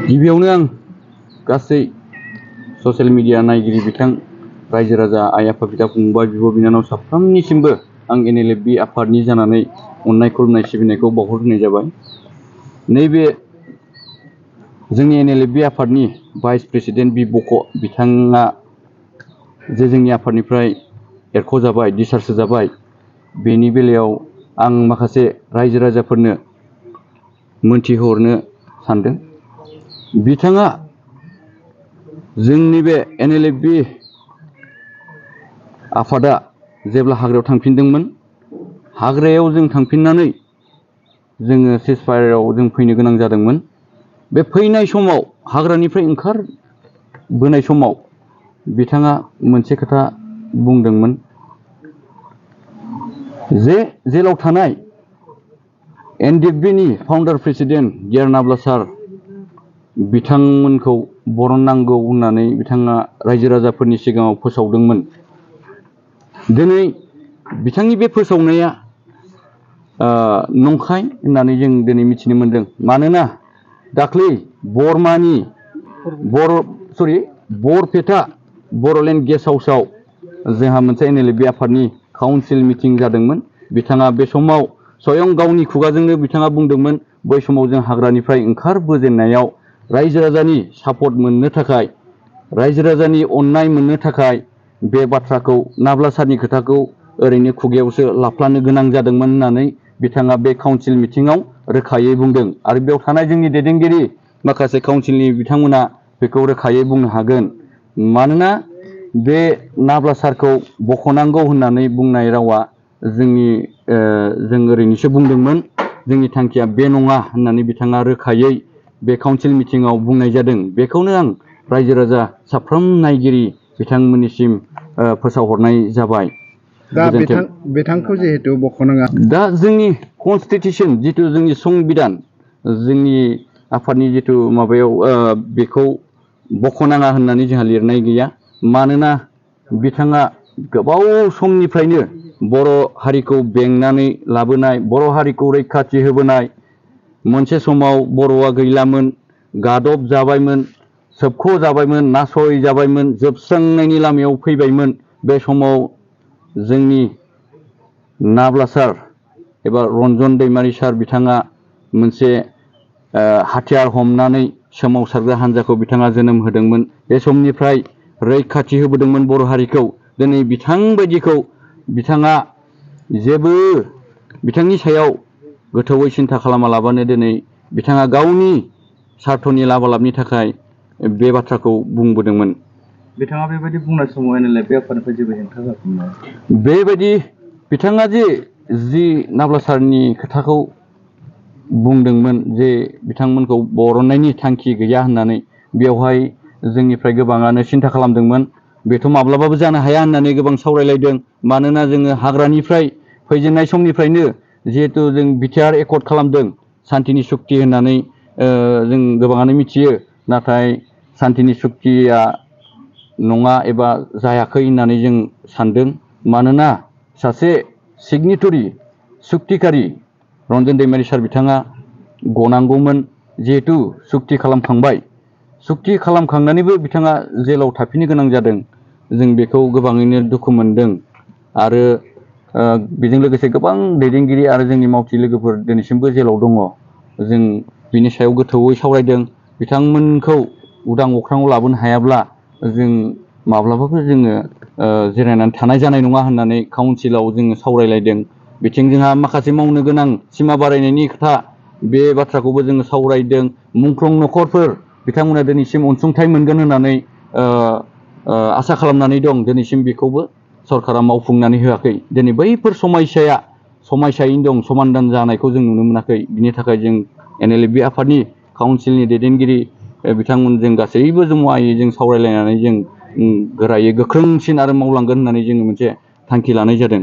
गिबियावनो आं गासै ससियेल मिडिया नायगिरि बिथां रायजो राजा आइ आफा बिदा फंबाय बिब' बिनानाव साफ्रोमनिसिमबो आं NLFB आफादनि जानानै अननाय खुलुमनाय सिबिनायखौ बावहरग्रोनाय जाबाय। नैबे जोंनि NLFB आफादनि भाइस प्रेसिडेन्ट बि बक' बिथाङा जे जोंनि आफादनिफ्राय एरख'जाबाय डिसचार्ज होजाबाय, बेनि बेलायाव आं माखासे रायजो राजाफोरनो मोनथिहोहरनो सानदों। बिथाङा जोंनि बे NLFB आफादा जेब्ला हाग्रायाव थांफिनदोंमोन, हाग्रायाव जों थांफिननानै जोङो सिजफायाराव जों फैनो गोनां जादोंमोन। बे फैनाय समाव हाग्रानिफ्राय ओंखारबोनाय समाव बिथाङा मोनसे खोथा बुंदोंमोन जे जेलाव थानाय NDFB-नि फाउन्डार प्रेसिडेन्ट गियार नाब्ला सार बिथांमोनखौ बरननांगौ होननानै बिथाङा रायजो राजाफोरनि सिगाङाव फोसावदोंमोन। दिनै बिथांनि बे फोसावनाया नंखाय होननानै जों दिनै मिथिनो मोनदों। मानोना दाख्लै बरपेटा बर'लेण्ड गेस्ट हाउसआव जोंहा मोनसे NLFB आफादनि काउन्सिल मिटिं जादोंमोन। बिथाङा बे समाव स्वयं गावनि खुगाजोंनो बिथाङा बुंदोंमोन, बै समाव जों हाग्रानिफ्राय ओंखारबोजेननायाव रायजो राजानि सापर्ट मोननो थाखाय, रायजो राजानि अननाय मोननो थाखाय बे बाथ्राखौ नाब्ला सारनि खोथाखौ ओरैनो खुगायावसो लाफ्लानो गोनां जादोंमोन होननानै बिथाङा बे काउन्सिल मिटिङाव रोखायै बुंदों। आरो बेयाव थानाय जोंनि दैदेनगिरि माखासे काउन्सिलनि बिथांमोना बेखौ रोखायै बुंनो हागोन। मानोना बे नाब्ला सारखौ बख'नांगौ होननानै बुंनाय रावा जों ओरैनोसो बुंदोंमोन, जोंनि थांखिया बे नङा होननानै बिथाङा रोखायै बे काउन्सिल मिटिङाव बुंनाय जादों। बेखौनो आं रायजो राजा साफ्रोम नायगिरि बिथांमोननिसिम फोसावहरनाय जाबाय। दा बिथांखौ जिहेतु बख'नाङा, दा जोंनि कनस्टिटिउसन जिथु जोंनि संबिधान, जोंनि आफादनि जिथु माबायाव बेखौ बख'नाङा होननानै जोंहा लिरनाय गैया। मानोना बिथाङा गोबाव समनिफ्रायनो बर' हारिखौ बेंनानै लाबोनाय, बर' हारिखौ रैखाथि होबोनाय, मोनसे समाव बर'आ गैलामोन, गादब जाबायमोन, सोबख' जाबायमोन, नासय जाबायमोन, जोबस्रांनायनि लामायाव फैबायमोन। बे समाव जोंनि नाब्ला सार एबा रन्जन दैमारि सार बिथाङा मोनसे हाथियार हमनानै सोमावसारग्रा हान्जाखौ बिथाङा जोनोम होदोंमोन। बे समनिफ्राय रैखाथि होबोदोंमोन बर' हारिखौ। दिनै बिथांबायदिखौ बिथाङा जेबो बिथांनि सायाव गोथौयै सिन्था खालामालाबानो दिनै बिथाङा गावनि सार्थनि लाबा लाबनि थाखाय बे बाथ्राखौ बुंबोदोंमोन। बिथाङा बेबायदि बुंनाय समाव NLFB आफादनिफ्राय जेबो हेंथा जाफिननाय? बेबायदि बिथाङा जि नाब्ला सारनि खोथाखौ बुंदोंमोन जे बिथांमोनखौ बरननायनि थांखि गैया होननानै, बेवहाय जोंनिफ्राय गोबाङानो सिन्था खालामदोंमन। बेथ' माब्लाबाबो जानो हाया होननानै गोबां सावरायलायदों। मानोना जोङो हाग्रानिफ्राय फैजेननाय समनिफ्रायनो जिहेतु जों बिटिआर एकर्ड खालामदों, सान्तिनि सुक्ति होननानै जों गोबाङानो मिथियो। नाथाय सान्तिनि सुक्तिया नङा एबा जायाखै होननानै जों सानदों। मानोना सासे सिगनेटरि सुक्तिकारि रन्जन दैमारि सार बिथाङा गनांगौमोन। जिहेतु सुक्ति खालामखांबाय, सुक्ति खालामखांनानैबो बिथाङा जेलाव थाफिननो गोनां जादों। जों बेखौ गोबाङैनो दुखु मोनदों। आरो बेजों लोगोसे गोबां दैदेनगिरि आरो जोंनि मावथि लोगोफोर दिनैसिमबो जेलाव दङ। जों बिनि सायाव गोथौयै सावरायदों। बिथांमोनखौ उदां अख्राङाव लाबोनो हायाब्ला जों माब्लाबाबो जोङो जिरायनानै थानाय जानाय नङा होननानै काउन्सिलाव जोङो सावरायलायदों। बिथिं जोंहा माखासे मावनो गोनां सिमा बारायनायनि खोथा, बे बाथ्राखौबो जोङो सावरायदों। मुंख्लं न'खरफोर बिथांमोना दिनैसिम अनसुंथाइ मोनगोन होननानै आसा खालामनानै दं। दिनैसिम बेखौबो सरकारा मावफुंनानै होआखै। दिनै बैफोर समयसायैनो दं, समाधान जानायखौ जों नुनो मोनाखै। बिनि थाखाय जों NLFB आफादनि काउन्सिलनि दैदेनगिरि बिथांमोनजों गासैबो जमायै जों सावरायलायनानै जों गोरायै गोख्रोंसिन आरो मावलांगोन होननानै जोङो मोनसे थांखि लानाय जादों।